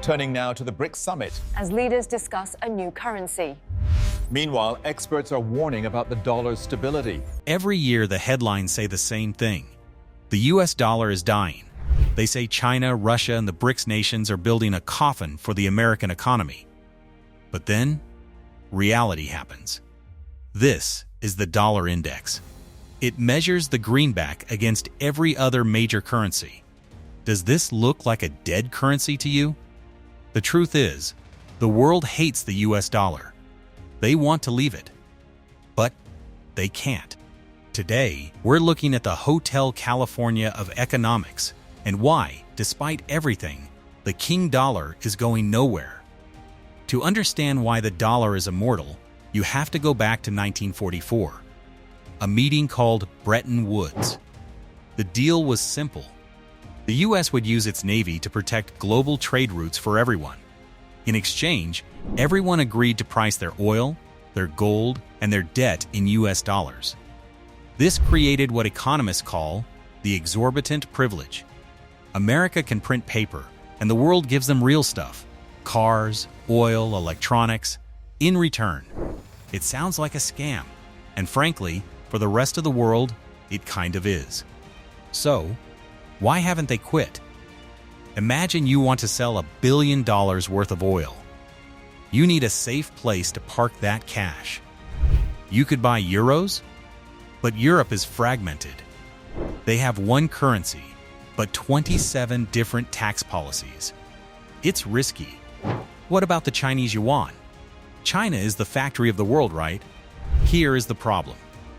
Turning now to the BRICS summit. As leaders discuss a new currency. Meanwhile, experts are warning about the dollar's stability. Every year, the headlines say the same thing. The US dollar is dying. They say China, Russia, and the BRICS nations are building a coffin for the American economy. But then, reality happens. This is the dollar index. It measures the greenback against every other major currency. Does this look like a dead currency to you? The truth is, the world hates the US dollar. They want to leave it, but they can't. Today, we're looking at the Hotel California of economics and why, despite everything, the king dollar is going nowhere. To understand why the dollar is immortal, you have to go back to 1944, a meeting called Bretton Woods. The deal was simple. The US would use its navy to protect global trade routes for everyone. In exchange, everyone agreed to price their oil, their gold, and their debt in US dollars. This created what economists call the exorbitant privilege. America can print paper, and the world gives them real stuff: cars, oil, electronics. In return, it sounds like a scam, and frankly, for the rest of the world, it kind of is. So, why haven't they quit? Imagine you want to sell $1 billion worth of oil. You need a safe place to park that cash. You could buy euros, but Europe is fragmented. They have one currency, but 27 different tax policies. It's risky. What about the Chinese yuan? China is the factory of the world, right? Here is the problem.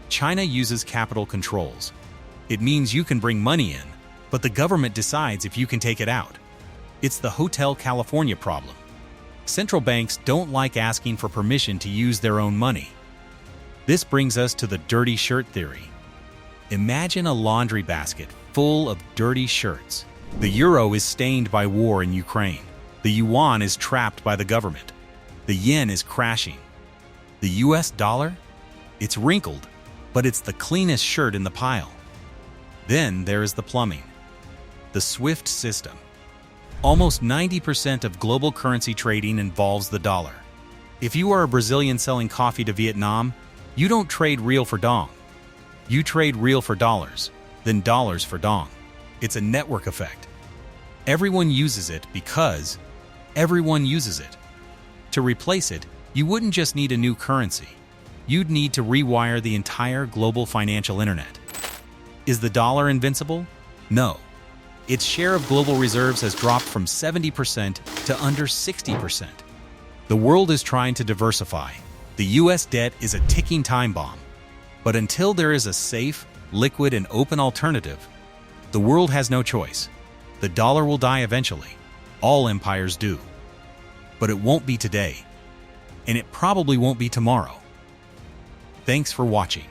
China uses capital controls. It means you can bring money in, but the government decides if you can take it out. It's the Hotel California problem. Central banks don't like asking for permission to use their own money. This brings us to the dirty shirt theory. Imagine a laundry basket full of dirty shirts. The euro is stained by war in Ukraine. The yuan is trapped by the government. The yen is crashing. The US dollar? It's wrinkled, but it's the cleanest shirt in the pile. Then there is the plumbing. The SWIFT system. Almost 90% of global currency trading involves the dollar. If you are a Brazilian selling coffee to Vietnam, you don't trade real for dong. You trade real for dollars, then dollars for dong. It's a network effect. Everyone uses it because everyone uses it. To replace it, you wouldn't just need a new currency. You'd need to rewire the entire global financial internet. Is the dollar invincible? No. Its share of global reserves has dropped from 70% to under 60%. The world is trying to diversify. The US debt is a ticking time bomb. But until there is a safe, liquid, and open alternative, the world has no choice. The dollar will die eventually. All empires do. But it won't be today. And it probably won't be tomorrow. Thanks for watching.